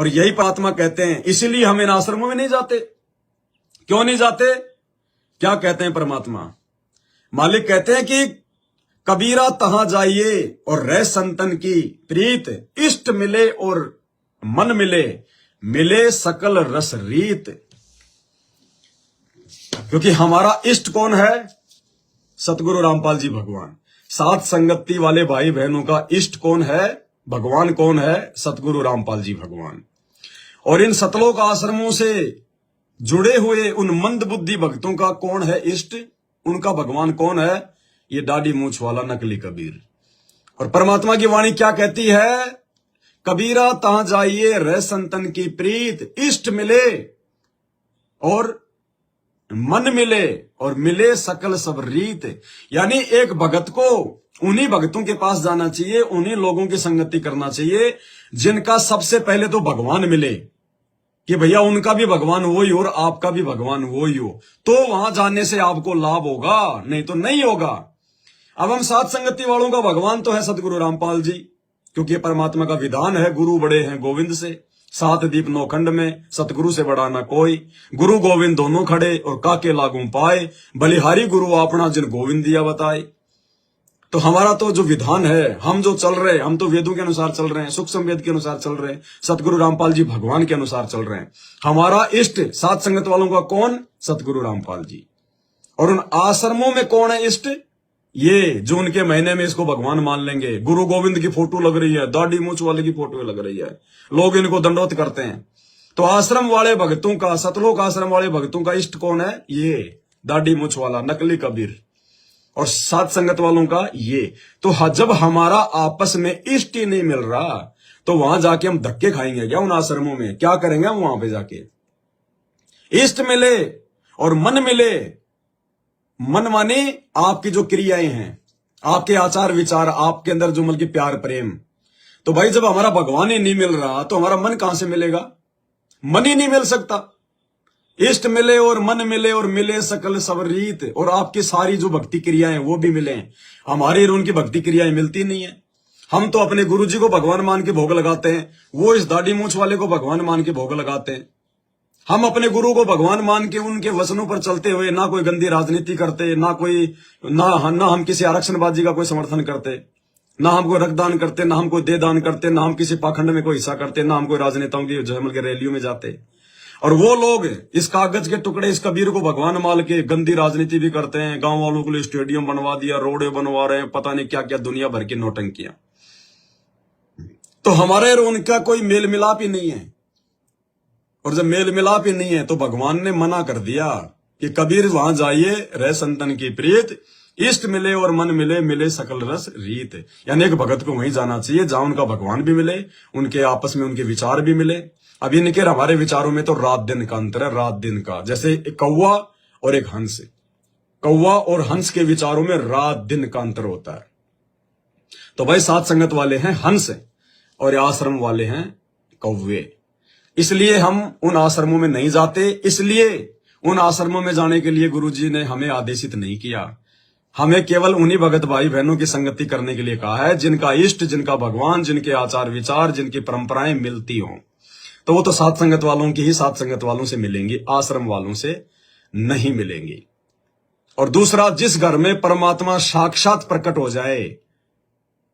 और यही परमात्मा कहते हैं, इसीलिए हम इन आश्रमों में नहीं जाते। क्यों नहीं जाते? क्या कहते हैं परमात्मा? मालिक कहते हैं कि कबीरा तहां जाइए और रह संतन की प्रीत, इष्ट मिले और मन मिले, मिले सकल रस रीत। क्योंकि हमारा इष्ट कौन है? सतगुरु रामपाल जी भगवान। साथ संगति वाले भाई बहनों का इष्ट कौन है? भगवान कौन है? सतगुरु रामपाल जी भगवान। और इन सतलोक आश्रमों से जुड़े हुए उन मंद बुद्धि भक्तों का कौन है इष्ट? उनका भगवान कौन है? ये दाढ़ी मूछ वाला नकली कबीर। और परमात्मा की वाणी क्या कहती है? कबीरा तहां जाइए रह संतन की प्रीत, इष्ट मिले और मन मिले और मिले सकल सब रीत। यानी एक भगत को उन्हीं भक्तों के पास जाना चाहिए, उन्हीं लोगों की संगति करना चाहिए जिनका सबसे पहले तो भगवान मिले, कि भैया उनका भी भगवान वो ही हो और आपका भी भगवान वो ही हो, तो वहां जाने से आपको लाभ होगा, नहीं तो नहीं होगा। अब हम साथ संगति वालों का भगवान तो है सतगुरु रामपाल जी, क्योंकि परमात्मा का विधान है, गुरु बड़े हैं गोविंद से, सात दीप नौखंड में सतगुरु से बड़ा ना कोई, गुरु गोविंद दोनों खड़े और काके लागू पाए, बलिहारी गुरु आपना जिन गोविंद दिया बताए। तो हमारा तो जो विधान है, हम जो चल रहे हैं, हम तो वेदों के अनुसार चल रहे हैं, सुख संवेद के अनुसार चल रहे हैं, सतगुरु रामपाल जी भगवान के अनुसार चल रहे हैं। हमारा इष्ट सात संगत वालों का कौन? सतगुरु रामपाल जी। और उन आश्रमों में कौन है इष्ट? ये जून के महीने में इसको भगवान मान लेंगे, गुरु गोविंद की फोटो लग रही है, दाढ़ी मूछ वाले की फोटो लग रही है, लोग इनको दंडवत करते हैं। तो आश्रम वाले भक्तों का, सतलोक आश्रम वाले भक्तों का इष्ट कौन है? ये दाढ़ी मूछ वाला नकली कबीर। और सात संगत वालों का ये। तो जब हमारा आपस में इष्ट ही नहीं मिल रहा, तो वहां जाके हम धक्के खाएंगे क्या? उन आश्रमों में क्या करेंगे हम वहां पे जाके? इष्ट मिले और मन मिले, मन माने आपकी जो क्रियाएं हैं, आपके आचार विचार, आपके अंदर जो मतलब प्यार प्रेम। तो भाई जब हमारा भगवान ही नहीं मिल रहा तो हमारा मन कहां से मिलेगा? मन ही नहीं मिल सकता। इष्ट मिले और मन मिले और मिले सकल सब रीत, और आपकी सारी जो भक्ति क्रियाएं वो भी मिले। हमारी और उनकी भक्ति क्रियाएं मिलती नहीं है। हम तो अपने गुरु जी को भगवान मान के भोग लगाते हैं, वो इस दाढ़ी मूछ वाले को भगवान मान के भोग लगाते हैं। हम अपने गुरु को भगवान मान के उनके वचनों पर चलते हुए ना कोई गंदी राजनीति करते, ना हम किसी आरक्षणबाजी का कोई समर्थन करते, ना हम कोई रक्तदान करते, ना हम कोई दे दान करते, ना हम किसी पाखंड में कोई हिस्सा करते, ना हम कोई राजनेताओं की जयमल के रैलियों में जाते। और वो लोग इस कागज के टुकड़े, इस कबीर को भगवान मान के गंदी राजनीति भी करते हैं, गांव वालों के लिए स्टेडियम बनवा दिया, रोडे बनवा रहे हैं, पता नहीं क्या क्या दुनिया भर की नौटंकियां। तो हमारे और उनका कोई मेल मिलाप ही नहीं है। और जब मेल मिलाप ही नहीं है तो भगवान ने मना कर दिया कि कबीर वहां जाइए रह संतन की प्रीत, इष्ट मिले और मन मिले, मिले सकल रस रीत। यानी एक भगत को वहीं जाना चाहिए जहां उनका भगवान भी मिले, उनके आपस में उनके विचार भी मिले। अब इनके हमारे विचारों में तो रात दिन का अंतर है, रात दिन का। जैसे एक कौवा और एक हंस, कौवा और हंस के विचारों में रात दिन का अंतर होता है। तो भाई सात संगत वाले हैं हंस और आश्रम वाले हैं कौवे। इसलिए हम उन आश्रमों में नहीं जाते, इसलिए उन आश्रमों में जाने के लिए गुरुजी ने हमें आदेशित नहीं किया। हमें केवल उन्हीं भगत भाई बहनों की संगति करने के लिए कहा है जिनका इष्ट, जिनका भगवान, जिनके आचार विचार, जिनकी परंपराएं मिलती हों। तो वो तो सात संगत वालों की ही सात संगत वालों से मिलेंगी, आश्रम वालों से नहीं मिलेंगी। और दूसरा, जिस घर में परमात्मा साक्षात प्रकट हो जाए,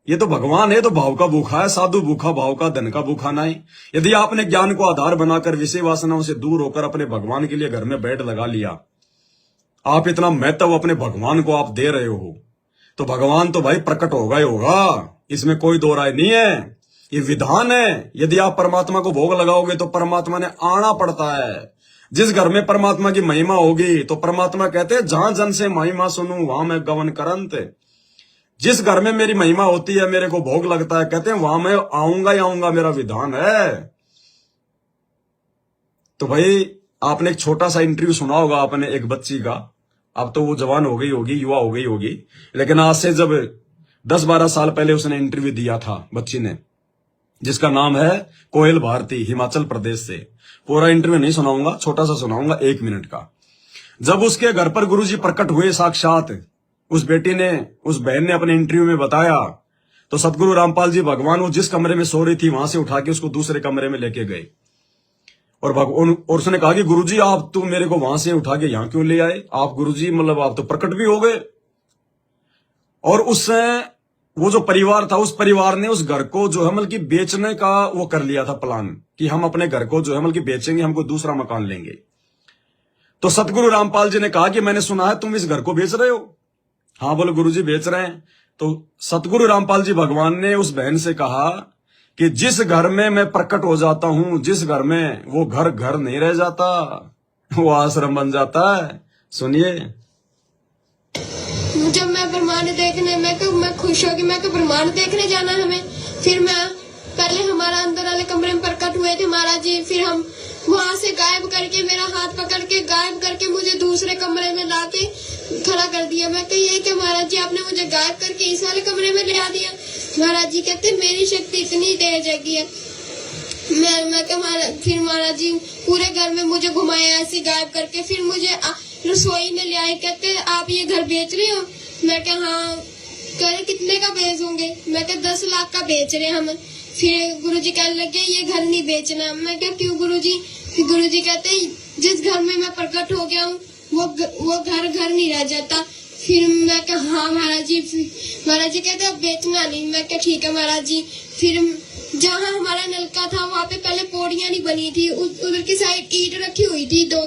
ये तो भगवान है तो भाव का भूखा है, साधु भूखा भाव का धन का भूखा नहीं। यदि आपने ज्ञान को आधार बनाकर विषय वासनाओं से दूर होकर अपने भगवान के लिए घर में बेड लगा लिया, आप इतना महत्व अपने भगवान को आप दे रहे हो, तो भगवान तो भाई प्रकट होगा ही होगा, इसमें कोई दो राय नहीं है। ये विधान है। यदि आप परमात्मा को भोग लगाओगे तो परमात्मा ने आना पड़ता है। जिस घर में परमात्मा की महिमा होगी तो परमात्मा कहते हैं जहां जन से महिमा सुनूं वहां मैं गवन करंत। जिस घर में मेरी महिमा होती है, मेरे को भोग लगता है, कहते हैं वहां मैं आऊंगा ही आऊंगा, मेरा विधान है। तो भाई आपने एक छोटा सा इंटरव्यू सुना होगा आपने एक बच्ची का, अब तो वो जवान हो गई होगी, युवा हो गई होगी, लेकिन आज से जब 10-12 साल पहले उसने इंटरव्यू दिया था बच्ची ने, जिसका नाम है कोयल भारती, हिमाचल प्रदेश से। पूरा इंटरव्यू नहीं सुनाऊंगा, छोटा सा सुनाऊंगा 1 मिनट का। जब उसके घर पर गुरुजी प्रकट हुए साक्षात, उस बेटी ने, उस बहन ने अपने इंटरव्यू में बताया, तो सतगुरु रामपाल जी भगवान वो जिस कमरे में सो रही थी वहां से उठा के उसको दूसरे कमरे में लेके गए और भगवान और उसने कहा कि गुरुजी आप तो मेरे को वहां से उठा के यहां क्यों ले आए? आप गुरुजी मतलब आप तो प्रकट भी हो गए। और उससे वो जो परिवार था उस परिवार ने उस घर को जो है मतलब कि बेचने का वो कर लिया था प्लान कि हम अपने घर को जो है मतलब कि बेचेंगे, हमको दूसरा मकान लेंगे। तो सतगुरु रामपाल जी ने कहा कि मैंने सुना है तुम इस घर को बेच रहे हो। हाँ बोले गुरुजी बेच रहे हैं। तो सतगुरु रामपाल जी भगवान ने उस बहन से कहा कि जिस घर में मैं प्रकट हो जाता हूं, जिस घर में वो घर घर नहीं रह जाता, वो आश्रम बन जाता है। सुनिए। जब मैं ब्रह्मांड देखने मैं खुश होगी, मैं ब्रह्मांड देखने जाना हमें। फिर मैं पहले हमारा अंदर वाले कमरे में प्रकट हुए थे महाराज जी, फिर हम वहां से गायब करके मेरा हाथ पकड़ के गायब करके मुझे दूसरे कमरे में लाके खड़ा कर दिया। मैं कही ये कि महाराज जी आपने मुझे गायब करके इस वाले कमरे में ले आ दिया। महाराज जी कहते मेरी शक्ति इतनी तेज है। मैं फिर महाराज जी पूरे घर में मुझे घुमाया ऐसे गायब करके, फिर मुझे रसोई में ले आए। कहते आप ये घर बेच रहे हो? मैं कहा हाँ। कह रहे कितने का बेचोगे? मैं कहा 10 लाख का बेच रहे हम। फिर गुरुजी कहने लगे ये घर नहीं बेचना। मैं कहा क्यों गुरुजी? गुरुजी कहते जिस घर में मैं प्रकट हो गया हूँ वो घर घर नहीं रह जाता। फिर मैं कहा हाँ महाराज जी। महाराज जी कहते अब बेचना नहीं। मैं कहा ठीक है महाराज जी। फिर जहाँ हमारा नलका था वहाँ पे पहले पौड़ियाँ नहीं बनी थी, उधर की साइड ईंट रखी हुई थी 2।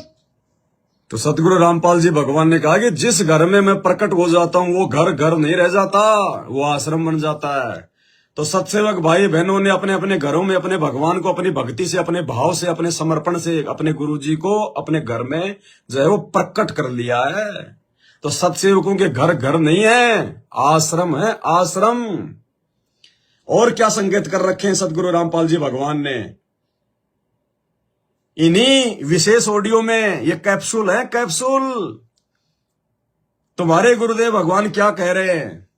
तो सतगुरु रामपाल जी भगवान ने कहा कि जिस घर में मैं प्रकट हो जाता हूं वो घर घर नहीं रह जाता, वो आश्रम बन जाता है। तो सत्सेवक भाई बहनों ने अपने अपने घरों में अपने भगवान को अपनी भक्ति से, अपने भाव से, अपने समर्पण से अपने गुरुजी को अपने घर में जो है वो प्रकट कर लिया है। तो सत्सेवकों के घर घर नहीं है, आश्रम है, आश्रम। और क्या संकेत कर रखे हैं सतगुरु रामपाल जी भगवान ने इन्हीं विशेष ऑडियो में? ये कैप्सूल है, कैप्सूल। तुम्हारे गुरुदेव भगवान क्या कह रहे हैं,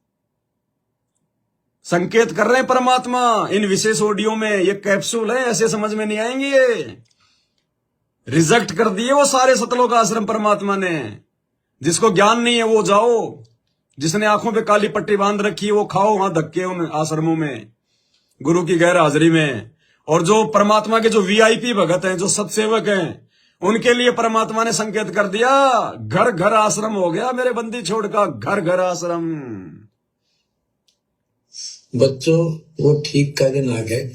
संकेत कर रहे हैं परमात्मा इन विशेष ऑडियो में। ये कैप्सूल है, ऐसे समझ में नहीं आएंगे। ये रिजेक्ट कर दिए वो सारे सतलोक आश्रम परमात्मा ने। जिसको ज्ञान नहीं है वो जाओ, जिसने आंखों पे काली पट्टी बांध रखी है वो खाओ वहां धक्के उन आश्रमों में गुरु की गैर हाजिरी में। और जो परमात्मा के जो वीआईपी भगत हैं, जो सत्सेवक हैं, उनके लिए परमात्मा ने संकेत कर दिया घर घर आश्रम हो गया मेरे बंदी छोड़ का, घर घर आश्रम। बच्चों वो ठीक का दिन आ गए,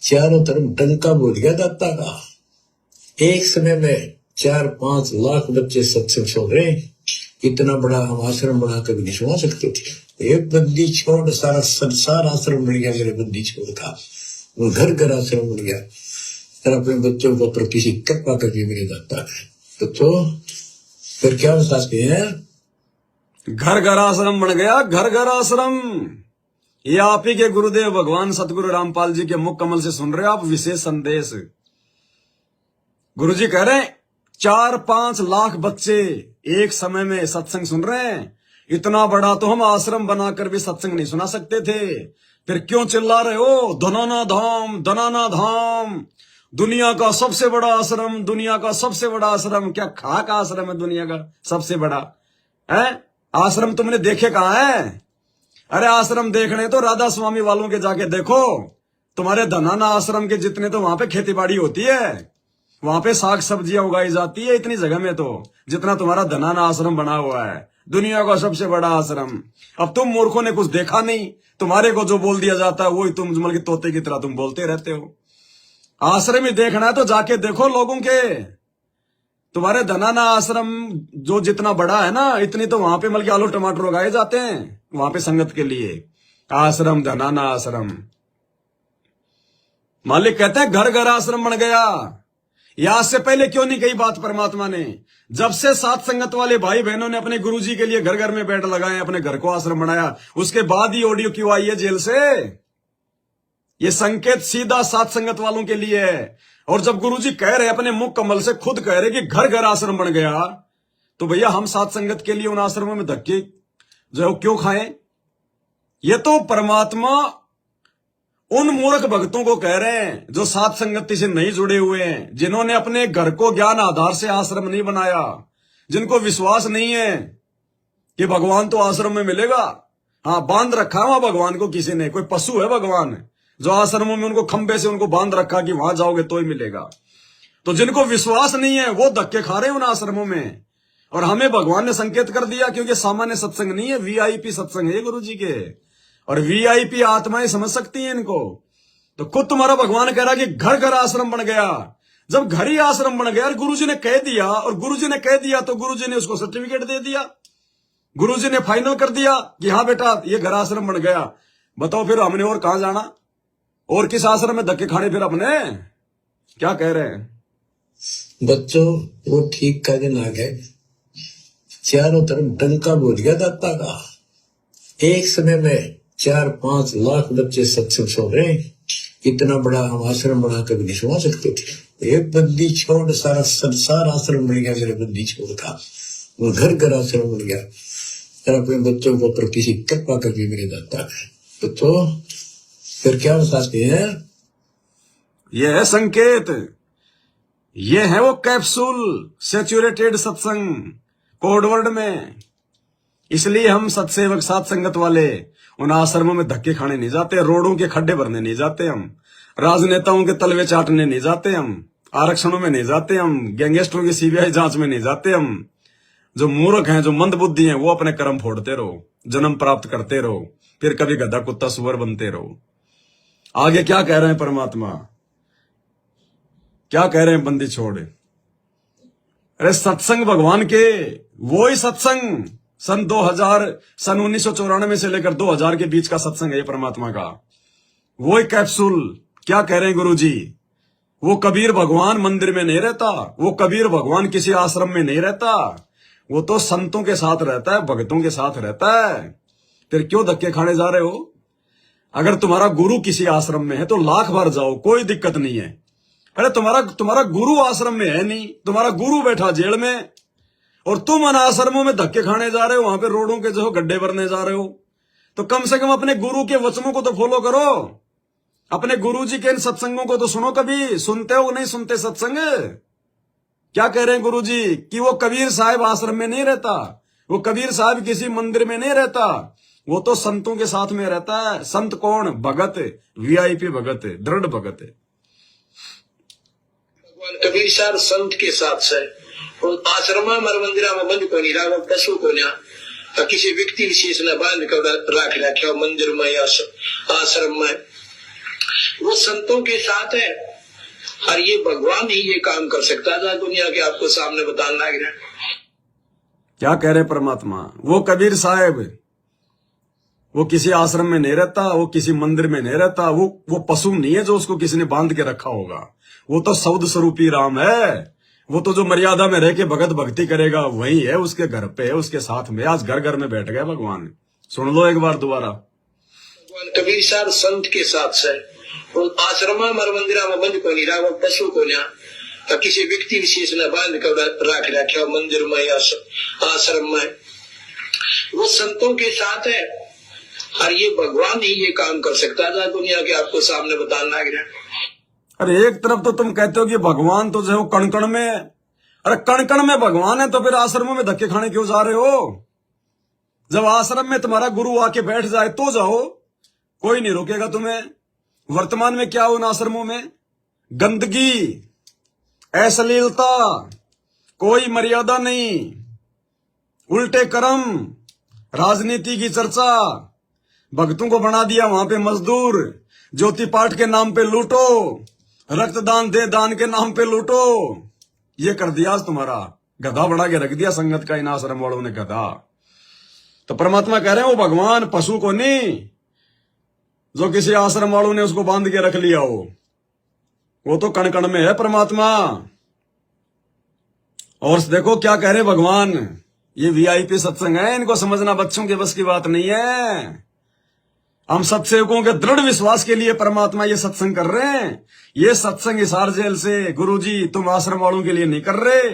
चारों तरफ डंका बोल गया दाता का। एक समय में 4-5 लाख बच्चे सत्संग सुन रहे। इतना बड़ा हम आश्रम बना कर भी नहीं सुना सकते थे। एक बंदी छोड़ सारा संसार आश्रम बन गया मेरे बंदी छोड़ का, वो घर घर आश्रम बन गया। तर अपने बच्चों को प्रति से कृपा करके मेरे दाता है। तो फिर क्या बताते हैं, घर घर आश्रम बन गया, घर घर आश्रम। ये आप ही के गुरुदेव भगवान सतगुरु रामपाल जी के मुख कमल से सुन रहे हो आप विशेष संदेश। गुरुजी कह रहे हैं 4-5 लाख बच्चे एक समय में सत्संग सुन रहे हैं। इतना बड़ा तो हम आश्रम बनाकर भी सत्संग नहीं सुना सकते थे। फिर क्यों चिल्ला रहे हो धनाना धाम, धनाना धाम, दुनिया का सबसे बड़ा आश्रम, दुनिया का सबसे बड़ा आश्रम। क्या खाक आश्रम है दुनिया का सबसे बड़ा है? आश्रम तुमने देखे कहाँ है? अरे आश्रम देखने तो राधा स्वामी वालों के जाके देखो। तुम्हारे धनाना आश्रम के जितने तो वहां पे खेती बाड़ी होती है, वहां पे साग सब्जियां उगाई जाती है इतनी जगह में, तो जितना तुम्हारा धनाना आश्रम बना हुआ है, दुनिया का सबसे बड़ा आश्रम। अब तुम मूर्खों ने कुछ देखा नहीं, तुम्हारे को जो बोल दिया जाता है वही तुम जुमल के तोते की तरह तुम बोलते रहते हो। आश्रम ही देखना है तो जाके देखो लोगों के। तुम्हारे धनाना आश्रम जो जितना बड़ा है ना, इतनी तो वहां पे मतलब आलू टमाटर उगाए जाते हैं वहां पे संगत के लिए। आश्रम, धनाना आश्रम। मालिक कहते हैं घर घर आश्रम बन गया। आज से पहले क्यों नहीं कही बात परमात्मा ने? जब से सात संगत वाले भाई बहनों ने अपने गुरुजी के लिए घर घर में बेड लगाए, अपने घर को आश्रम बनाया, उसके बाद ही ऑडियो क्यों आई है जेल से? ये संकेत सीधा सात संगत वालों के लिए है। और जब गुरुजी कह रहे अपने मुख कमल से खुद कह रहे कि घर घर आश्रम बन गया, तो भैया हम सात संगत के लिए उन आश्रमों में धक्के जो क्यों खाएं? ये तो परमात्मा उन मूर्ख भक्तों को कह रहे हैं जो सात संगति से नहीं जुड़े हुए हैं, जिन्होंने अपने घर को ज्ञान आधार से आश्रम नहीं बनाया, जिनको विश्वास नहीं है कि भगवान तो आश्रम में मिलेगा, हाँ, बांध रखा है वहां भगवान को किसी ने, कोई पशु है भगवान जो आश्रमों में उनको खंबे से उनको बांध रखा कि वहां जाओगे तो ही मिलेगा। तो जिनको विश्वास नहीं है वो धक्के खा रहे हैं उन आश्रमों में। और हमें भगवान ने संकेत कर दिया, क्योंकि सामान्य सत्संग नहीं है, वीआईपी सत्संग है गुरु जी के, और वीआईपी आत्माएं समझ सकती हैं इनको। तो खुद तुम्हारा भगवान कह रहा है कि घर घर आश्रम बन गया। जब घर ही आश्रम बन गया, गुरु जी ने कह दिया, और गुरु जी ने कह दिया तो गुरु जी ने उसको सर्टिफिकेट दे दिया, गुरु जी ने फाइनल कर दिया कि हाँ बेटा ये घर आश्रम बन गया। बताओ फिर हमने और कहां जाना, और किस आश्रम में धक्के खाने फिर अपने? क्या कह रहे हैं बच्चों? वो ठीक का दिन आ गए, चारों तरफ डंका बोल गया दाता का। एक समय में 4-5 लाख बच्चे सत्संग सुन रहे हैं। इतना बड़ा हम आश्रम बना कभी नहीं सुना सकते थे। एक बंदी छोड़ सारा संसार आश्रम बन गया, मेरे बंदी छोड़ का वो घर घर आश्रम बन गया। अपने बच्चों को प्रति की कृपा कभी मेरे दाता है। बच्चों फिर क्या बताते हैं? ये है संकेत, ये है वो कैप्सूल सैचुरेटेड सत्संग कोडवर्ड में। इसलिए हम सत्सेवक साथ संगत वाले उन आश्रमों में धक्के खाने नहीं जाते, रोडों के खड्डे भरने नहीं जाते, हम राजनेताओं के तलवे चाटने नहीं जाते, हम आरक्षणों में नहीं जाते, हम गैंगस्टरों की सीबीआई जांच में नहीं जाते। हम जो मूर्ख हैं, जो मंदबुद्धि हैं, वो अपने कर्म फोड़ते रहो, जन्म प्राप्त करते रहो, फिर कभी गधा कुत्ता सुअर बनते रहो। आगे क्या कह रहे हैं परमात्मा, क्या कह रहे हैं बंदी छोड़? अरे सत्संग भगवान के, वो ही सत्संग सन 1994 से लेकर 2000 के बीच का सत्संग है ये परमात्मा का। वो ही कैप्सूल। क्या कह रहे हैं गुरु जी? वो कबीर भगवान मंदिर में नहीं रहता, वो कबीर भगवान किसी आश्रम में नहीं रहता, वो तो संतों के साथ रहता है, भक्तों के साथ रहता है। फिर क्यों धक्के खाने जा रहे हो? अगर तुम्हारा गुरु किसी आश्रम में है तो लाख बार जाओ, कोई दिक्कत नहीं है। अरे तुम्हारा गुरु आश्रम में है नहीं, तुम्हारा गुरु बैठा जेल में, और तुम अन आश्रमों में धक्के खाने जा रहे हो, वहां पे रोडों के जो गड्ढे भरने जा रहे हो। तो कम से कम अपने गुरु के वचनों को तो फॉलो करो, अपने गुरु जी के इन सत्संगों को तो सुनो। कभी सुनते हो नहीं सुनते सत्संग? क्या कह रहे हैं गुरु जी कि वो कबीर साहब आश्रम में नहीं रहता, वो कबीर साहब किसी मंदिर में नहीं रहता, वो तो संतों के साथ में रहता है। संत कौन? भगत, वीआईपी भगत, दृढ़ भगत। भगवान कबीर साहब संत के साथ से आश्रमा मर मंदिरा में बंद को नहीं रहा, पशु को ना किसी व्यक्ति विशेष ने बांध कर रख रखा मंदिर में या आश्रम में, वो संतों के साथ है। और ये भगवान ही ये काम कर सकता था, दुनिया के आपको सामने बताने लग रहा है। क्या कह रहे परमात्मा? वो कबीर साहब वो किसी आश्रम में नहीं रहता, वो किसी मंदिर में नहीं रहता, वो पशु नहीं है जो उसको किसी ने बांध के रखा होगा। वो तो शब्द स्वरूपी राम है। वो तो जो मर्यादा में रह के भगत भक्ति करेगा वही है, उसके घर पे है, उसके साथ में। आज घर घर में बैठ गया भगवान। सुन लो एक बार दोबारा। भगवान कबीर साहब संत के साथ से आश्रमा मर मंदिरा में बंद को नहीं रहा, पशु को ना किसी व्यक्ति विशेष ने बांध कर रख रखा मंदिर में या आश्रम में, वो संतों के साथ है। और ये भगवान ही ये काम कर सकता था, दुनिया के आपको सामने बताने लग रहा है। अरे एक तरफ तो तुम कहते हो कि भगवान तो जो कण कण में, अरे कण कण में भगवान है, तो फिर आश्रमों में धक्के खाने क्यों जा रहे हो? जब आश्रम में तुम्हारा गुरु आके बैठ जाए तो जाओ, कोई नहीं रोकेगा तुम्हें। वर्तमान में क्या हो उन आश्रमों में? गंदगी, अश्लीलता, कोई मर्यादा नहीं, उल्टे कर्म, राजनीति की चर्चा, भक्तों को बना दिया वहां पे मजदूर, ज्योति पाठ के नाम पे लूटो, रक्तदान दे दान के नाम पे लूटो। ये कर दिया आज तुम्हारा, गधा बना के रख दिया संगत का इन आश्रम वालों ने, गधा। तो परमात्मा कह रहे हैं वो भगवान पशु को नहीं, जो किसी आश्रम वालों ने उसको बांध के रख लिया हो, वो तो कण कण में है परमात्मा। और देखो क्या कह रहे भगवान, ये वीआईपी सत्संग है, इनको समझना बच्चों के बस की बात नहीं है। हम सत्सेवकों के दृढ़ विश्वास के लिए परमात्मा ये सत्संग कर रहे हैं। ये सत्संग हिसार जेल से गुरुजी तुम आश्रम वालों के लिए नहीं कर रहे।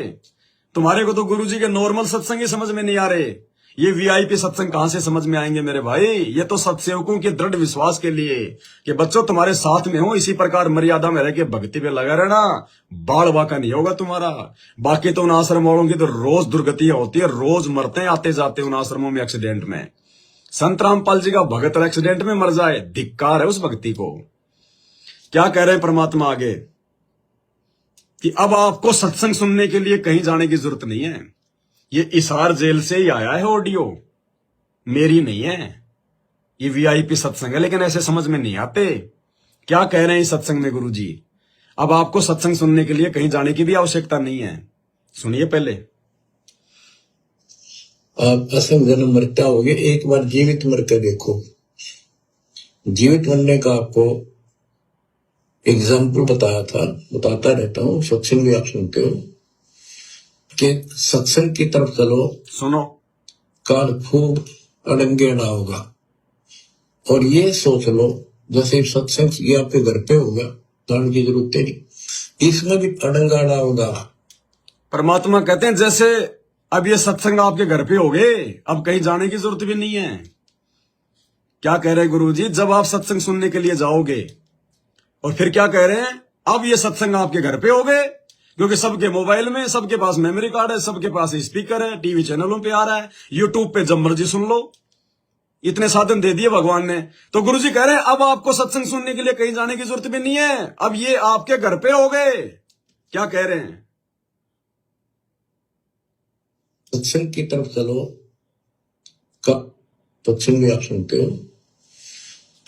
तुम्हारे को तो गुरुजी के नॉर्मल सत्संग ही समझ में नहीं आ रहे, ये वीआईपी सत्संग कहां से समझ में आएंगे मेरे भाई? ये तो सत्सेवकों के दृढ़ विश्वास के लिए कि बच्चों तुम्हारे साथ में हो, इसी प्रकार मर्यादा में रह के भक्ति पे लगा रहना, बाढ़ बाका नहीं होगा तुम्हारा। बाकी तो उन आश्रम वालों की तो रोज दुर्गतियां होती है, रोज मरते हैं आते जाते उन आश्रमों में एक्सीडेंट में। संत रामपाल जी का भगत एक्सीडेंट में मर जाए, धिक्कार है उस भक्ति को। क्या कह रहे हैं परमात्मा आगे कि अब आपको सत्संग सुनने के लिए कहीं जाने की जरूरत नहीं है। ये इसार जेल से ही आया है ऑडियो, मेरी नहीं है। ये वीआईपी सत्संग है, लेकिन ऐसे समझ में नहीं आते। क्या कह रहे हैं इस सत्संग में गुरु जी? अब आपको सत्संग सुनने के लिए कहीं जाने की भी आवश्यकता नहीं है। सुनिए पहले। आप असंग जन्म मरते होगे, एक बार जीवित मर के देखो। जीवित मरने का आपको एग्जाम्पल बताता रहता हूँ, सत्संग भी आप सुनते हो कि सत्संग की तरफ चलो, सुनो, काल खूब अड़ंगेड़ा होगा। और ये सोच लो जैसे सत्संग ये आपके घर पे होगा, जाने की जरूरत नहीं, इसमें भी अड़ंगाड़ा होगा। परमात्मा कहते हैं जैसे अब ये सत्संग आपके घर पे हो गए, अब कहीं जाने की जरूरत भी नहीं है। क्या कह रहे हैं गुरु जी? जब आप सत्संग सुनने के लिए जाओगे, और फिर क्या कह रहे हैं? अब ये सत्संग आपके घर पे हो गए, क्योंकि सबके मोबाइल में, सबके पास मेमोरी कार्ड है, सबके पास स्पीकर है, टीवी चैनलों पे आ रहा है, यूट्यूब पे जब मर्जी सुन लो। इतने साधन दे दिए भगवान ने। तो गुरु जी कह रहे हैं अब आपको सत्संग सुनने के लिए कहीं जाने की जरूरत भी नहीं है, अब ये आपके घर पे हो गए। क्या कह रहे हैं? सत्संग की तरफ चलो, सत्संग भी आप सुनते हो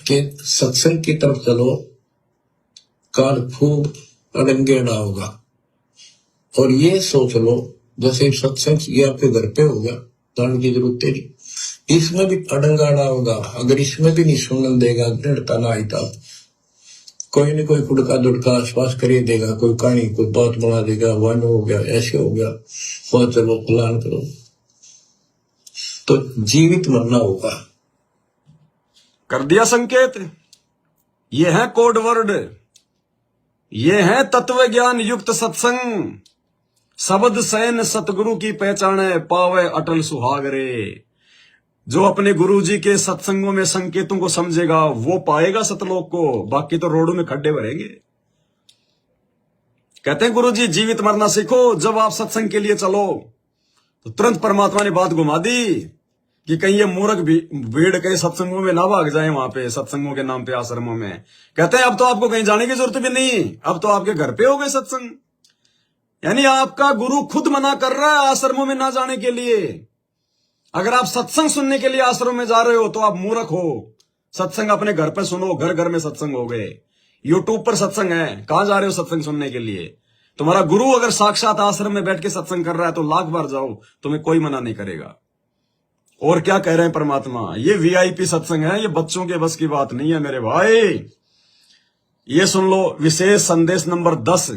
कि सत्संग की तरफ चलो, काल खूब अड़ंगेड़ा होगा। और ये सोच लो जैसे सत्संग ये आपके घर पे होगा, जाने की जरूरत नहीं, इसमें भी अड़ंगाड़ा होगा। अगर इसमें भी नहीं सुनने देगा, दृढ़ता ना आई था, कोई न कोई फुड़का दुड़का आश्वास कर देगा, कोई कहानी कोई बात बना देगा, वन हो गया, ऐसे हो गया, वहां चलो प्लान करो, तो जीवित मरना होगा। कर दिया संकेत। ये है कोड वर्ड, ये है तत्व ज्ञान युक्त सत्संग। शब्द सैन सतगुरु की पहचाने, पावे अटल सुहागरे। जो अपने गुरु जी के सत्संगों में संकेतों को समझेगा वो पाएगा सतलोक को, बाकी तो रोडों में खड्डे भरेंगे। कहते हैं गुरु जी जीवित मरना सीखो। जब आप सत्संग के लिए चलो तो तुरंत परमात्मा ने बात घुमा दी कि कहीं ये मूर्ख भीड़ कहीं सत्संगों में ना भाग जाए, वहां पे सत्संगों के नाम पे आश्रमों में। कहते हैं अब तो आपको कहीं जाने की जरूरत भी नहीं, अब तो आपके घर पे हो गए सत्संग। यानी आपका गुरु खुद मना कर रहा है आश्रमों में ना जाने के लिए। अगर आप सत्संग सुनने के लिए आश्रम में जा रहे हो तो आप मूर्ख हो। सत्संग अपने घर पे सुनो, घर घर में सत्संग हो गए, यूट्यूब पर सत्संग है, कहां जा रहे हो सत्संग सुनने के लिए? तुम्हारा गुरु अगर साक्षात आश्रम में बैठ के सत्संग कर रहा है तो लाख बार जाओ, तुम्हें कोई मना नहीं करेगा। और क्या कह रहे हैं परमात्मा? ये वीआईपी सत्संग है, ये बच्चों के बस की बात नहीं है मेरे भाई। ये सुन लो विशेष संदेश नंबर 10।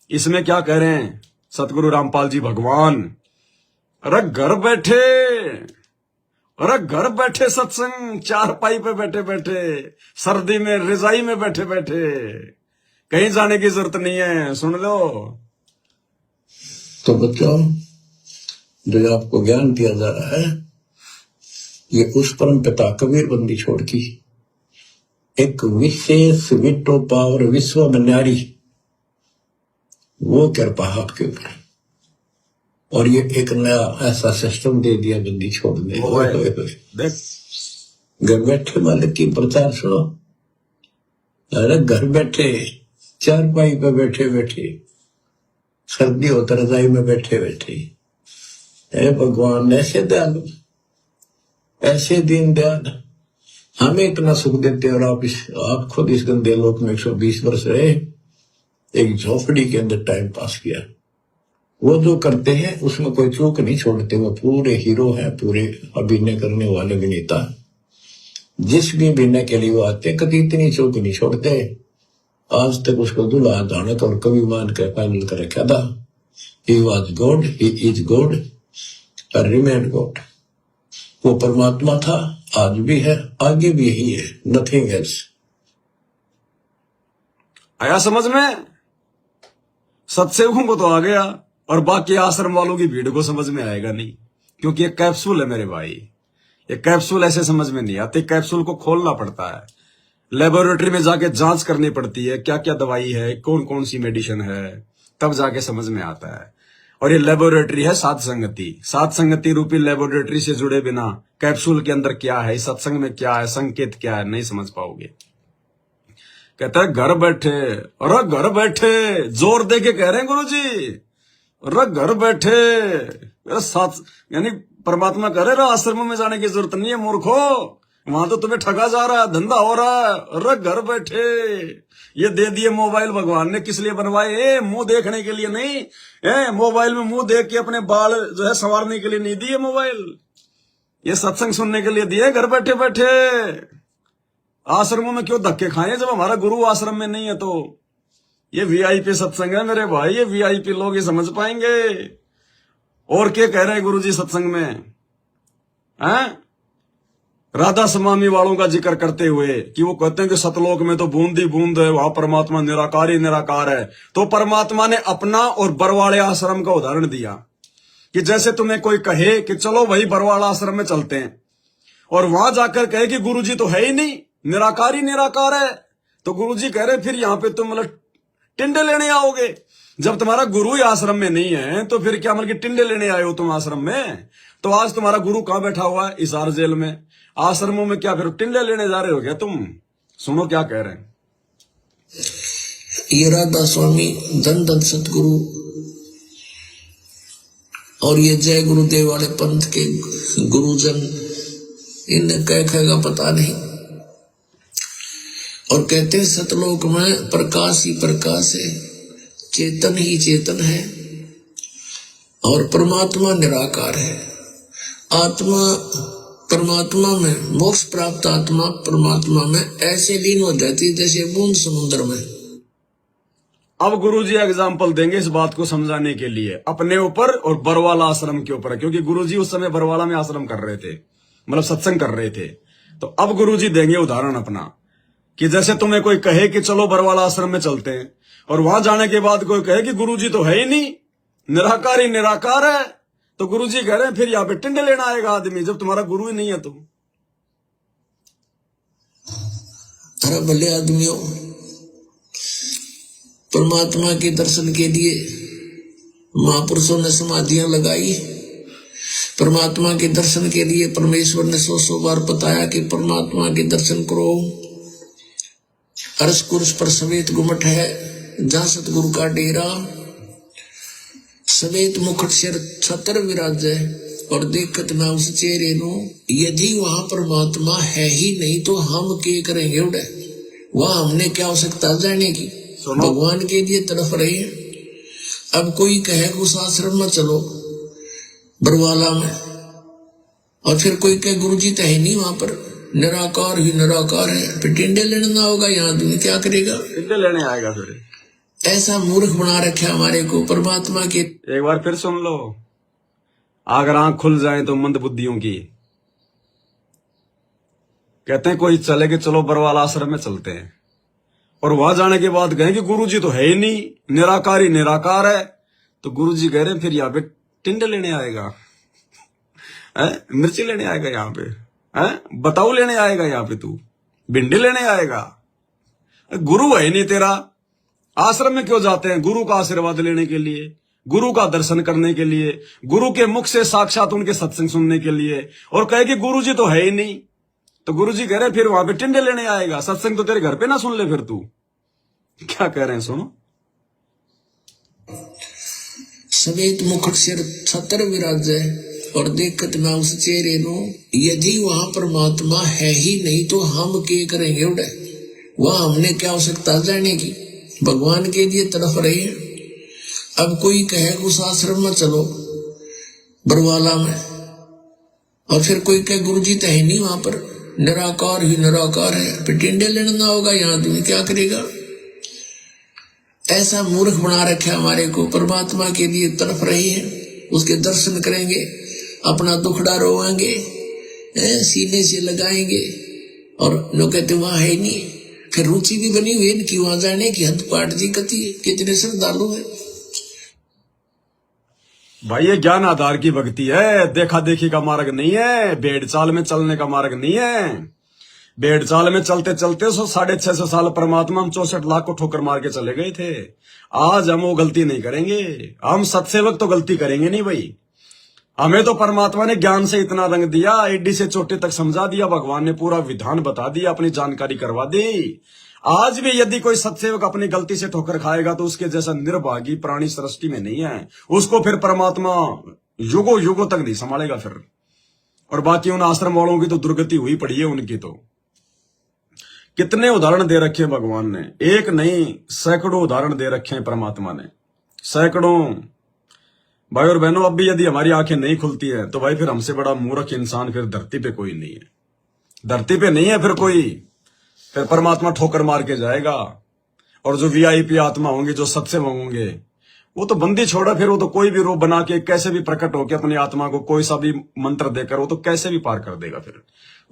इसमें क्या कह रहे हैं सतगुरु रामपाल जी भगवान? अरे घर बैठे सत्संग, चारपाई पे बैठे बैठे, सर्दी में रजाई में बैठे बैठे, कहीं जाने की जरूरत नहीं है। सुन लो। तो बच्चों, जो आपको ज्ञान दिया जा रहा है, ये उस परम पिता कबीर बंदी छोड़ की एक विशेष विटो पावर विश्व में न्यारी, वो कृपा आपके ऊपर। और ये एक नया ऐसा सिस्टम दे दिया बंदी छोड़ने। घर बैठे मालिक की प्रचार सुनो। अरे घर बैठे चारपाई पे बैठे बैठे, सर्दी हो तो रजाई में बैठे बैठे, हे भगवान ऐसे दयालु, ऐसे दीन दयाल, हमें इतना सुख देते। और आप खुद इस गंदे लोक में 120 वर्ष रहे, एक झोपड़ी के अंदर टाइम पास किया। वो जो करते हैं उसमें कोई चूक नहीं छोड़ते, वो पूरे हीरो हैं, पूरे अभिनय करने वाले अभिनेता। जिस भी अभिनय के लिए वो आते कभी इतनी चूक नहीं छोड़ते। आज तक उसको दूल्हा दानक और कवि मान कर फाइनल कर रखा था। He was God, he is God और रिमेन गॉड। वो परमात्मा था, आज भी है, आगे भी यही है, नथिंग एल्स। आया समझ में? सत्सेवकों को तो आ गया, और बाकी आश्रम वालों की भीड़ को समझ में आएगा नहीं, क्योंकि एक कैप्सूल है मेरे भाई। ये कैप्सूल ऐसे समझ में नहीं आते, कैप्सूल को खोलना पड़ता है, लेबोरेटरी में जाके जांच करनी पड़ती है, क्या क्या दवाई है, कौन कौन सी मेडिसिन है, तब जाके समझ में आता है। और ये लेबोरेटरी है सात संगति। सात संगति रूपी लेबोरेटरी से जुड़े बिना कैप्सूल के अंदर क्या है, इस सत्संग में क्या है, संकेत क्या है, नहीं समझ पाओगे। कहता है घर बैठे, अरे घर बैठे, जोर दे के कह रहे हैं गुरुजी, अरे घर बैठे। अरे सात यानी परमात्मा कह रहे आश्रम में जाने की जरूरत नहीं है मूर्खो, वहां तो तुम्हें ठगा जा रहा है, धंधा हो रहा है। अरे घर बैठे ये दे दिए मोबाइल भगवान ने, किस लिए बनवाए? मुंह देखने के लिए नहीं, मोबाइल में मुंह देख के अपने बाल जो है संवारने के लिए नहीं दिए मोबाइल, ये सत्संग सुनने के लिए दिए घर बैठे बैठे। आश्रमों में क्यों धक्के खाए जब हमारा गुरु आश्रम में नहीं है? तो ये वीआईपी सत्संग है मेरे भाई, ये वीआईपी लोग ही समझ पाएंगे। और क्या कह रहे हैं गुरुजी सत्संग में? हैं राधा स्वामी वालों का जिक्र करते हुए कि वो कहते हैं कि सतलोक में तो बूंद ही बूंद है, वहां परमात्मा निराकार ही निराकार है। तो परमात्मा ने अपना और बरवाड़े आश्रम का उदाहरण दिया कि जैसे तुम्हें कोई कहे कि चलो भाई बरवाड़ा आश्रम में चलते हैं, और वहां जाकर कहे कि गुरुजी तो है ही नहीं, निराकार ही निराकार है, तो गुरुजी कह रहे फिर यहाँ पे तुम मतलब टिंडे लेने आओगे। जब तुम्हारा गुरु ही आश्रम में नहीं है तो फिर क्या मतलब कि टिंडे लेने आए हो तुम आश्रम में? तो आज तुम्हारा गुरु कहां बैठा हुआ है? इसार जेल में। आश्रमों में क्या फिर टिंडे लेने जा रहे हो क्या तुम? सुनो क्या कह रहे हैं। ये राधा स्वामी धन धन सतगुरु और ये जय गुरुदेव वाले पंथ के गुरुजन, इन्हें कह कहेगा पता नहीं, और कहते हैं सतलोक में प्रकाश ही प्रकाश है, चेतन ही चेतन है, और परमात्मा निराकार है। आत्मा परमात्मा में, मोक्ष प्राप्त आत्मा परमात्मा में ऐसे लीन हो जाती है जैसे बूंद समुद्र में। अब गुरुजी एग्जाम्पल देंगे इस बात को समझाने के लिए अपने ऊपर और बरवाला आश्रम के ऊपर, क्योंकि गुरुजी उस समय बरवाला में आश्रम कर रहे थे, मतलब सत्संग कर रहे थे। तो अब गुरुजी देंगे उदाहरण अपना कि जैसे तुम्हें कोई कहे कि चलो बरवाला आश्रम में चलते हैं, और वहां जाने के बाद कोई कहे कि गुरुजी तो है ही नहीं, निराकार ही निराकार है, तो गुरुजी कह रहे हैं फिर यहाँ पे टिंडे लेना आएगा आदमी जब तुम्हारा गुरु ही नहीं है। तो अरे भले आदमियों, परमात्मा के दर्शन के लिए महापुरुषों ने समाधियां लगाई। परमात्मा के दर्शन के लिए परमेश्वर ने 100 बार बताया कि परमात्मा के दर्शन करो। अर्श कुर्श पर समेत गुमट है, जहां सतगुरु का डेरा, समेत मुकुट सिर छतर विराज है, और देखत मैं उस चेहरे नु, यदि वहां परमात्मा है ही नहीं तो हम के करेंगे उड़े? वहां हमने क्या आवश्यकता जाने की? भगवान के लिए तड़फ रहे हैं। अब कोई कहे उस आश्रम में चलो बरवाला में, और फिर कोई कहे गुरुजी तो है नहीं वहां पर, निराकार ही निराकार है, फिर टिंडे लेना होगा, यहाँ आदमी क्या करेगा? टिंडे लेने आएगा फिर। ऐसा मूर्ख बना रखा हमारे को परमात्मा के। एक बार फिर सुन लो, अगर आंख खुल जाए तो मंद बुद्धियों की। कहते हैं कोई चले कि चलो बरवाला आश्रम में चलते हैं, और वहां जाने के बाद कहें कि गुरुजी तो है ही नहीं, निराकार ही निराकार है, तो गुरुजी कह रहे हैं फिर यहाँ पे टिंडे लेने आएगा, मिर्ची लेने आएगा, यहाँ पे बताऊ लेने आएगा, यहाँ पे तू भिंडी लेने आएगा। गुरु है नहीं तेरा, आश्रम में क्यों जाते हैं? गुरु का आशीर्वाद लेने के लिए, गुरु का दर्शन करने के लिए, गुरु के मुख से साक्षात उनके सत्संग सुनने के लिए, और कहे कि गुरुजी तो है ही नहीं, तो गुरुजी कह रहे फिर वहां पे टिंडे लेने आएगा। सत्संग तो तेरे घर पे ना सुन ले फिर तू। क्या कह रहे हैं सुनो। समेत मुकुट सिर छतर विराज है, और देखत मैं उस चेहरे नु, यदि वहां परमात्मा है ही नहीं तो हम के करेंगे उड़े? वहां हमने क्या आवश्यकता जाने की? भगवान के लिए तड़फ रहे हैं। अब कोई कहे उस आश्रम में चलो बरवाला में, और फिर कोई कहे गुरुजी तो है नहीं वहां पर, निराकार ही निराकार है, फिर टिंडे लेना होगा, यहाँ आदमी क्या करेगा? ऐसा मूर्ख बना रखा हमारे को। परमात्मा के लिए तड़फ रहे हैं, उसके दर्शन करेंगे, अपना दुखड़ा रोएंगे, सीने से लगाएंगे, और लोग कहते वहां है नहीं, फिर रुचि भी बनी हुई इनकी वहां जाने की, हद पाट जी कती कितने श्रद्धालु है। भाई ये ज्ञान आधार की भक्ति है, देखा देखी का मार्ग नहीं है, भेड़ चाल में चलने का मार्ग नहीं है। भेड़ चाल में चलते चलते 650 साल परमात्मा हम 64 लाख को ठोकर मार के चले गए थे। आज हम वो गलती नहीं करेंगे। हम सत्सेवक तो गलती करेंगे नहीं भाई। हमें तो परमात्मा ने ज्ञान से इतना रंग दिया, एडी से चोटी तक समझा दिया, भगवान ने पूरा विधान बता दिया, अपनी जानकारी करवा दी। आज भी यदि कोई सत्सेवक अपनी गलती से ठोकर खाएगा तो उसके जैसा निर्भागी प्राणी सृष्टि में नहीं है। उसको फिर परमात्मा युगों युगों तक नहीं संभालेगा फिर। और बाकी उन आश्रम वालों की तो दुर्गति हुई पड़ी है। उनकी तो कितने उदाहरण दे रखे हैं भगवान ने, एक नहीं सैकड़ों उदाहरण दे रखे हैं परमात्मा ने, सैकड़ों। भाई और बहनों, अब भी यदि हमारी आंखें नहीं खुलती है तो भाई फिर हमसे बड़ा मूर्ख इंसान फिर धरती पे कोई नहीं है। धरती पे नहीं है फिर कोई। फिर परमात्मा ठोकर मार के जाएगा। और जो वीआईपी आत्मा होंगे, जो सत्सेवक होंगे, वो तो बंदी छोड़ा, फिर वो तो कोई भी रूप बना के कैसे भी प्रकट होकर अपनी आत्मा को कोई सा भी मंत्र देकर वो तो कैसे भी पार कर देगा। फिर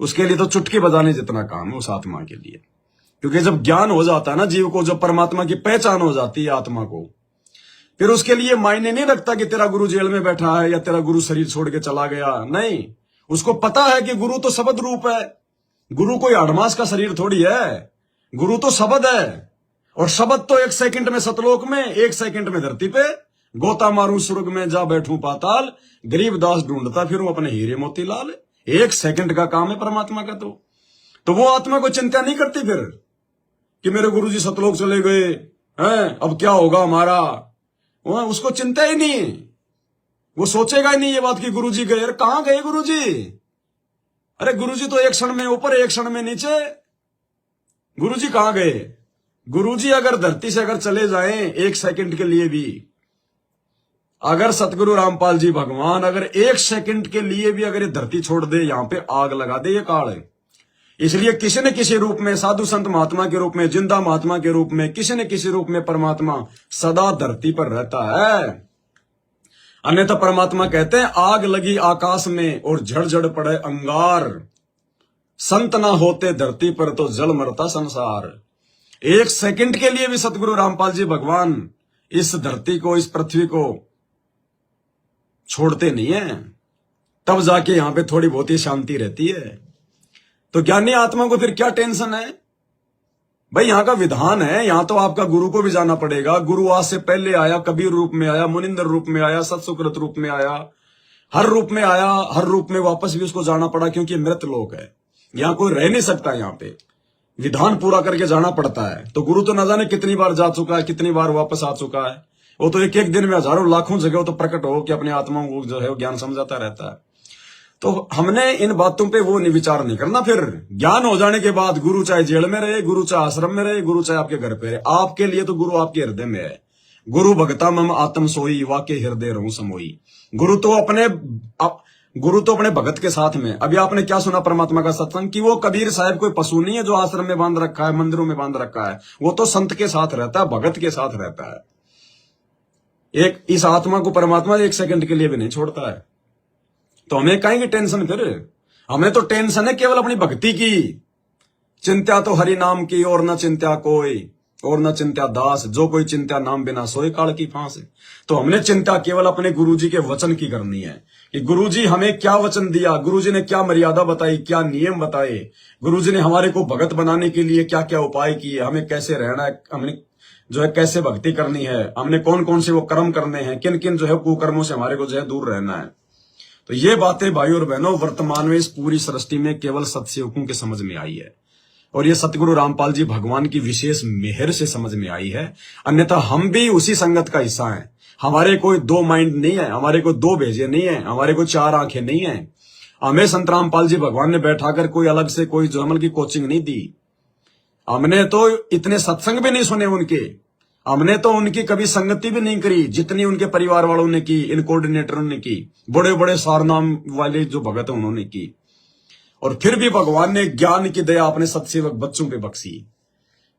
उसके लिए तो चुटकी बजाने जितना काम है उस आत्मा के लिए। क्योंकि जब ज्ञान हो जाता है ना जीव को, जब परमात्मा की पहचान हो जाती है आत्मा को, फिर उसके लिए मायने नहीं रखता कि तेरा गुरु जेल में बैठा है या तेरा गुरु शरीर छोड़ के चला गया। नहीं, उसको पता है कि गुरु तो शब्द रूप है। गुरु कोई आडमास का शरीर थोड़ी है, गुरु तो शब्द है। और शब्द तो 1 सेकंड में सतलोक में, 1 सेकंड में धरती पे, गोता मारू स्वर्ग में जा बैठूं पाताल, गरीब दास ढूंढता फिरूं अपने हीरे मोती लाल। 1 सेकंड का काम है परमात्मा का। तो वो आत्मा को चिंता नहीं करती फिर कि मेरे गुरुजी सतलोक चले गए हैं, अब क्या होगा हमारा। उसको चिंता ही नहीं, वो सोचेगा ही नहीं ये बात कि गुरुजी गए। अरे कहां गए गुरुजी? अरे गुरुजी तो 1 क्षण में ऊपर, 1 क्षण में नीचे। गुरुजी कहां गए? गुरुजी अगर धरती से अगर चले जाएं 1 सेकंड के लिए भी, अगर सतगुरु रामपाल जी भगवान अगर 1 सेकंड के लिए भी अगर ये धरती छोड़ दे, यहां पे आग लगा दे ये काल है। इसलिए किसी न किसी रूप में, साधु संत महात्मा के रूप में, जिंदा महात्मा के रूप में, किसी न किसी रूप में परमात्मा सदा धरती पर रहता है। अन्यथा परमात्मा कहते हैं आग लगी आकाश में और झड़झड़ पड़े अंगार, संत ना होते धरती पर तो जल मरता संसार। 1 सेकंड के लिए भी सतगुरु रामपाल जी भगवान इस धरती को, इस पृथ्वी को छोड़ते नहीं है। तब जाके यहां पे थोड़ी बहुत ही शांति रहती है। तो ज्ञानी आत्मा को फिर क्या टेंशन है भाई? यहां का विधान है, यहां तो आपका गुरु को भी जाना पड़ेगा। गुरु आज से पहले आया, कबीर रूप में आया, मुनिंदर रूप में आया, सत्सुकृत रूप में आया, हर रूप में आया, हर रूप में वापस भी उसको जाना पड़ा, क्योंकि मृत लोक है, यहां कोई रह नहीं सकता। यहां पे विधान पूरा करके जाना पड़ता है। तो गुरु तो न जाने कितनी बार जा चुका है, कितनी बार वापस आ चुका है। वो तो एक दिन में हजारों लाखों जगह तो प्रकट हो कि अपने आत्मा को जो है ज्ञान समझाता रहता है। तो हमने इन बातों पे वो विचार नहीं करना। फिर ज्ञान हो जाने के बाद गुरु चाहे जेल में रहे, गुरु चाहे आश्रम में रहे, गुरु चाहे आपके घर पे रहे, आपके लिए तो गुरु आपके हृदय में है। गुरु भगता मम आत्म सोई, वाके हृदय रहूं समोई। गुरु तो अपने भगत के साथ में। अभी आपने क्या सुना परमात्मा का सत्संग कि वो कबीर साहब कोई पशु नहीं है जो आश्रम में बांध रखा है, मंदिरों में बांध रखा है। वो तो संत के साथ रहता है, भगत के साथ रहता है। इस आत्मा को परमात्मा 1 सेकंड के लिए भी नहीं छोड़ता है। तो हमें काहे की टेंशन? फिर हमें तो टेंशन है केवल अपनी भक्ति की। चिंता तो हरि नाम की और न चिंता कोई, और न चिंता दास, जो कोई चिंता नाम बिना सोए काल की फांस। तो हमने चिंता केवल अपने गुरुजी के वचन की करनी है कि गुरुजी हमें क्या वचन दिया, गुरुजी ने क्या मर्यादा बताई, क्या नियम बताए, गुरुजी ने हमारे को भगत बनाने के लिए क्या क्या उपाय किए, हमें कैसे रहना है, हमने जो है कैसे भक्ति करनी है, हमने कौन कौन से वो कर्म करने हैं, किन किन जो है कुकर्मों से हमारे को जो है दूर रहना है। तो ये बातें भाई और बहनों वर्तमान में इस पूरी सृष्टि में केवल सत्सेवकों के समझ में आई है। और ये सतगुरु रामपाल जी भगवान की विशेष मेहर से समझ में आई है। अन्यथा हम भी उसी संगत का हिस्सा हैं। हमारे कोई 2 माइंड नहीं है, हमारे को 2 भेजे नहीं है, हमारे को 4 आंखें नहीं है। हमें संत रामपाल जी भगवान ने बैठाकर कोई अलग से कोई जमल की कोचिंग नहीं दी। हमने तो इतने सत्संग भी नहीं सुने उनके, हमने तो उनकी कभी संगति भी नहीं करी जितनी उनके परिवार वालों ने की, इन कोऑर्डिनेटरों ने की, बड़े बड़े सारनाम वाले जो भगत हैं उन्होंने की। और फिर भी भगवान ने ज्ञान की दया अपने सत्सेवक बच्चों पे बख्शी।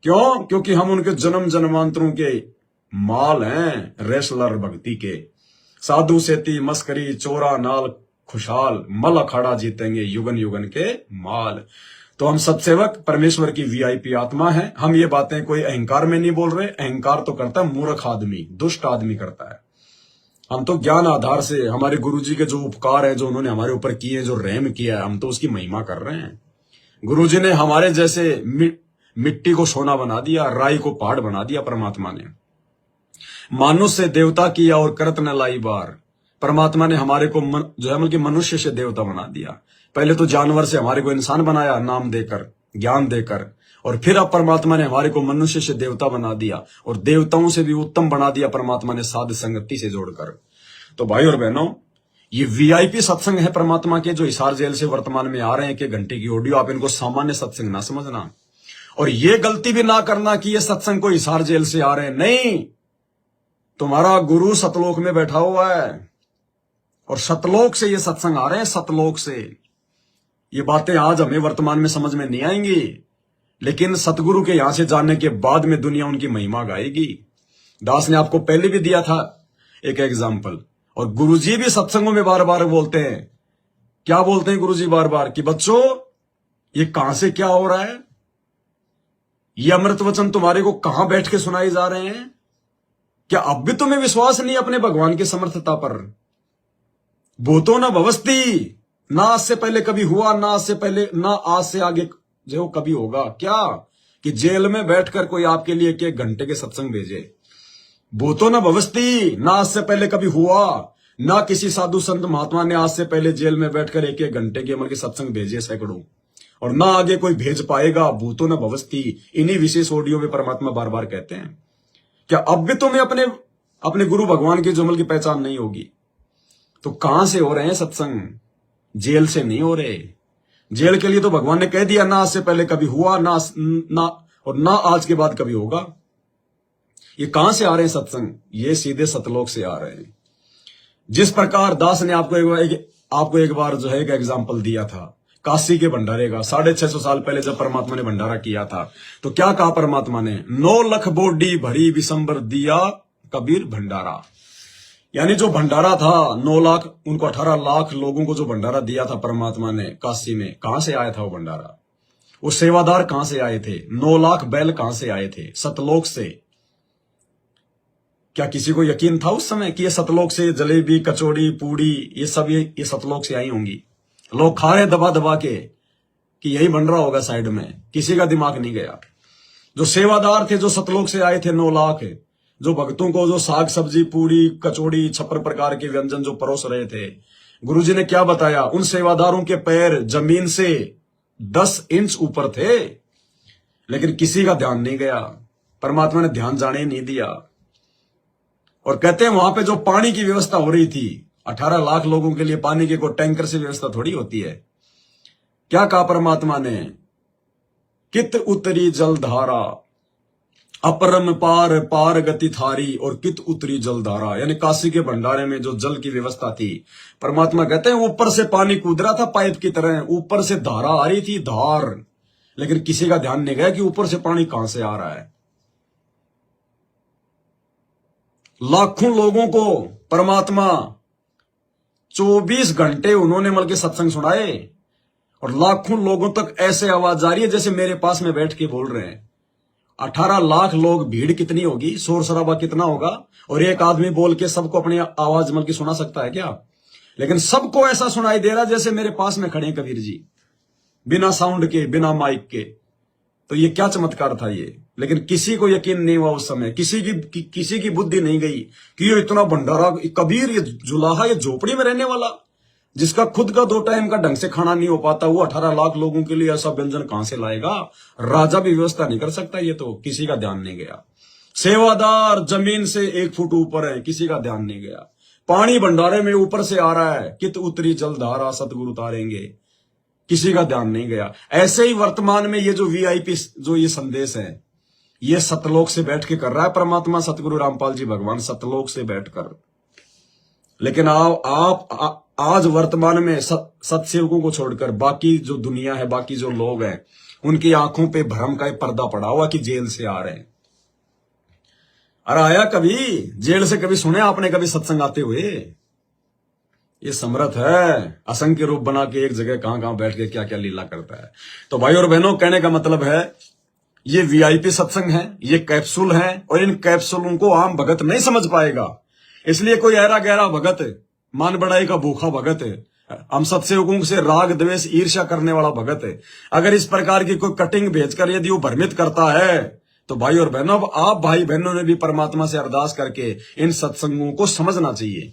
क्यों? क्योंकि हम उनके जन्म जन्मांतरों के माल हैं, रेसलर भक्ति के। साधु सेती मस्करी चोरा नाल खुशहाल, मल अखाड़ा जीतेंगे युगन युगन के माल। तो हम सत्सेवक परमेश्वर की वीआईपी आत्मा है। हम ये बातें कोई अहंकार में नहीं बोल रहे। अहंकार तो करता है मूर्ख आदमी, दुष्ट आदमी करता है। हम तो ज्ञान आधार से हमारे गुरुजी के जो उपकार है, जो उन्होंने हमारे ऊपर किए, जो रहम किया है, हम तो उसकी महिमा कर रहे हैं। गुरुजी ने हमारे जैसे मिट्टी को सोना बना दिया, राई को पहाड़ बना दिया परमात्मा ने। मानुष से देवता किया और करत न लाई बार। परमात्मा ने हमारे को जो है बल्कि मनुष्य से देवता बना दिया। पहले तो जानवर से हमारे को इंसान बनाया, नाम देकर, ज्ञान देकर, और फिर अब परमात्मा ने हमारे को मनुष्य से देवता बना दिया, और देवताओं से भी उत्तम बना दिया परमात्मा ने साध संगति से जोड़कर। तो भाई और बहनों, ये वीआईपी सत्संग है परमात्मा के, जो हिसार जेल से वर्तमान में आ रहे हैं, कि घंटे की ऑडियो। आप इनको सामान्य सत्संग ना समझना, और ये गलती भी ना करना कि ये सत्संग को हिसार जेल से आ रहे हैं। नहीं, तुम्हारा गुरु सतलोक में बैठा हुआ है, और सतलोक से ये सत्संग आ रहे हैं, सतलोक से। ये बातें आज हमें वर्तमान में समझ में नहीं आएंगी, लेकिन सतगुरु के यहां से जानने के बाद में दुनिया उनकी महिमा गाएगी। दास ने आपको पहले भी दिया था एक एग्जाम्पल, और गुरुजी भी सत्संगों में बार बार बोलते हैं। क्या बोलते हैं गुरुजी बार बार? कि बच्चों, ये कहां से क्या हो रहा है? ये अमृत वचन तुम्हारे को कहां बैठ के सुनाए जा रहे हैं? क्या अब भी तुम्हें विश्वास नहीं अपने भगवान की समर्थता पर? भूतो न भवस्ती, ना आज से पहले कभी हुआ, ना आज से पहले, ना आज से आगे जो कभी होगा। क्या कि जेल में बैठकर कोई आपके लिए एक घंटे के सत्संग भेजे? भूतो न भवस्ती, ना आज से पहले कभी हुआ, ना किसी साधु संत महात्मा ने आज से पहले जेल में बैठकर एक घंटे के अमल के सत्संग भेजे सैकड़ों, और ना आगे कोई भेज पाएगा। भूतो न भवस्ती, इन्हीं विशेष ऑडियो में परमात्मा बार बार कहते हैं। क्या अब भी तुम्हें अपने गुरु भगवान के जुमल की पहचान नहीं होगी? तो कहां से हो रहे हैं सत्संग? जेल से नहीं हो रहे। जेल के लिए तो भगवान ने कह दिया, ना आज से पहले कभी हुआ, ना आज के बाद कभी होगा। ये कहां से आ रहे हैं सत्संग? ये सीधे सतलोक से आ रहे हैं। जिस प्रकार दास ने आपको एक बार जो है एक एग्जाम्पल दिया था काशी के भंडारे का। 650 साल पहले जब परमात्मा ने भंडारा किया था, तो क्या कहा परमात्मा ने? 9 लाख बोडी भरी विशंबर दिया कबीर भंडारा। यानी जो भंडारा था 9 लाख, उनको 18 लाख लोगों को जो भंडारा दिया था परमात्मा ने काशी में, कहां से आया था वो भंडारा? वो सेवादार कहां से आए थे? 9 लाख बैल कहां से आए थे? सतलोक से। क्या किसी को यकीन था उस समय कि ये सतलोक से जलेबी, कचौड़ी, पूड़ी, ये सब ये सतलोक से आई होंगी? लोग खा रहे दबा दबा के कि यही बन रहा होगा साइड में। किसी का दिमाग नहीं गया। जो सेवादार थे, जो सतलोक से आए थे 9 लाख, जो भक्तों को जो साग सब्जी, पूड़ी, कचौड़ी, 56 प्रकार के व्यंजन जो परोस रहे थे, गुरुजी ने क्या बताया? उन सेवादारों के पैर जमीन से 10 इंच ऊपर थे, लेकिन किसी का ध्यान नहीं गया। परमात्मा ने ध्यान जाने ही नहीं दिया। और कहते हैं वहां पे जो पानी की व्यवस्था हो रही थी, 18 लाख लोगों के लिए पानी की कोई टैंकर से व्यवस्था थोड़ी होती है। क्या कहा परमात्मा ने? कित उतरी जलधारा, अपरम पार पार गति थारी, और कित उतरी जलधारा। यानी काशी के भंडारे में जो जल की व्यवस्था थी, परमात्मा कहते हैं ऊपर से पानी कूद रहा था पाइप की तरह, ऊपर से धारा आ रही थी, धार, लेकिन किसी का ध्यान नहीं गया कि ऊपर से पानी कहां से आ रहा है। लाखों लोगों को परमात्मा 24 घंटे उन्होंने मिल के सत्संग सुनाए, और लाखों लोगों तक ऐसे आवाज जा रही है जैसे मेरे पास में बैठ के बोल रहे हैं। 18 लाख लोग, भीड़ कितनी होगी, शोर शराबा कितना होगा, और एक आदमी बोल के सबको अपनी आवाज मिल के सुना सकता है क्या? लेकिन सबको ऐसा सुनाई दे रहा जैसे मेरे पास में खड़े कबीर जी, बिना साउंड के, बिना माइक के। तो ये क्या चमत्कार था ये? लेकिन किसी को यकीन नहीं हुआ उस समय, किसी की बुद्धि नहीं गई कि ये इतना भंडारा, कबीर, ये जुलाहा, ये झोपड़ी में रहने वाला, जिसका खुद का 2 टाइम का ढंग से खाना नहीं हो पाता, वो 18 लाख लोगों के लिए ऐसा व्यंजन कहां से लाएगा? राजा भी व्यवस्था नहीं कर सकता। ये तो किसी का ध्यान नहीं गया। सेवादार जमीन से 1 फुट ऊपर है, किसी का ध्यान नहीं गया। पानी भंडारे में ऊपर से आ रहा है, कित उतरी जलधारा सतगुरु उतारेंगे, किसी का ध्यान नहीं गया। ऐसे ही वर्तमान में ये जो वीआईपी जो ये संदेश है, ये सतलोक से बैठ के कर रहा है परमात्मा सतगुरु रामपाल जी भगवान, सतलोक से बैठकर। लेकिन आप आज वर्तमान में सत्सेवकों को छोड़कर बाकी जो दुनिया है, बाकी जो लोग हैं, उनकी आंखों पे भ्रम का एक पर्दा पड़ा हुआ कि जेल से आ रहे हैं। अरे आया कभी जेल से? कभी सुने आपने कभी सत्संग आते हुए? ये समर्थ है, असंख्य रूप बना के एक जगह कहां कहां बैठ के क्या क्या लीला करता है। तो भाई और बहनों, कहने का मतलब है ये वीआईपी सत्संग है, ये कैप्सूल है, और इन कैप्सूलों को आम भगत नहीं समझ पाएगा। इसलिए कोई ऐरा गहरा भगत, मान बढ़ाई का भूखा भगत हम सत्सेवकों से राग द्वेष ईर्ष्या करने वाला भगत है। अगर इस प्रकार की कोई कटिंग भेजकर यदि वो भ्रमित करता है तो भाई और बहनों, अब आप भाई बहनों ने भी परमात्मा से अरदास करके इन सत्संगों को समझना चाहिए।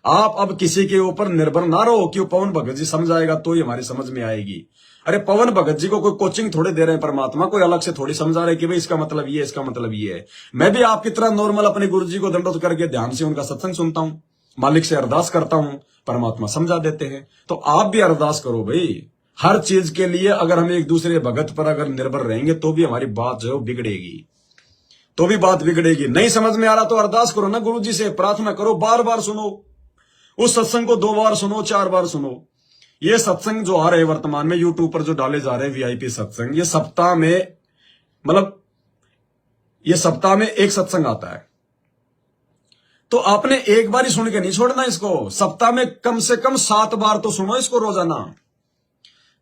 आप अब किसी के ऊपर निर्भर ना रहो कि वो पवन भगत जी समझाएगा तो ही हमारी समझ में आएगी। अरे पवन भगत जी को कोई कोचिंग थोड़े दे रहे हैं परमात्मा, कोई अलग से थोड़ी समझा रहे कि भाई इसका मतलब ये, इसका मतलब ये है। मैं भी आपकी तरह नॉर्मल अपने गुरु जी को दंडोत करके ध्यान से उनका सत्संग सुनता हूं, मालिक से अरदास करता हूं, परमात्मा समझा देते हैं। तो आप भी अरदास करो भाई, हर चीज के लिए अगर हम एक दूसरे भगत पर अगर निर्भर रहेंगे तो भी हमारी बात जो है बिगड़ेगी, तो भी बात बिगड़ेगी। नहीं समझ में आ रहा तो अरदास करो ना गुरु जी से, प्रार्थना करो, बार बार सुनो उस सत्संग को, 2 बार सुनो, 4 बार सुनो। ये सत्संग जो आ रहे हैं वर्तमान में यूट्यूब पर जो डाले जा रहे हैं वीआईपी सत्संग, ये सप्ताह में मतलब ये सप्ताह में एक सत्संग आता है। तो आपने एक बार ही सुन के नहीं छोड़ना इसको, सप्ताह में कम से कम 7 बार तो सुनो इसको रोजाना,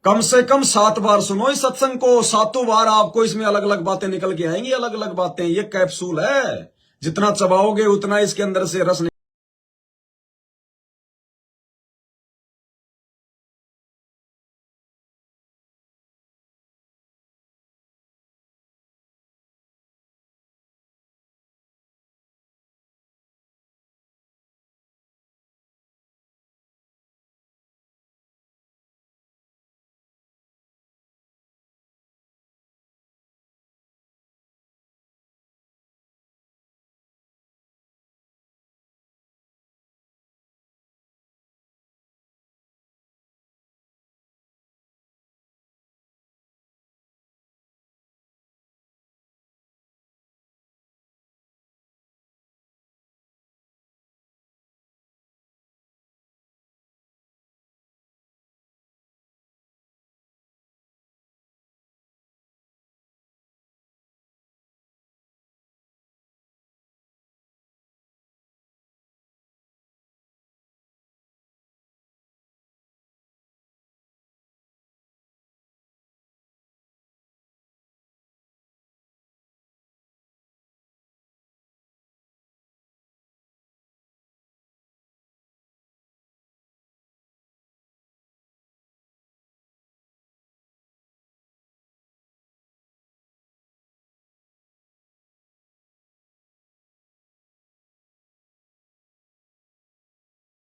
कम से कम 7 बार सुनो इस सत्संग को। 7 बार आपको इसमें अलग अलग बातें निकल के आएंगी, अलग अलग बातें। ये कैप्सूल है, जितना चबाओगे उतना इसके अंदर से रस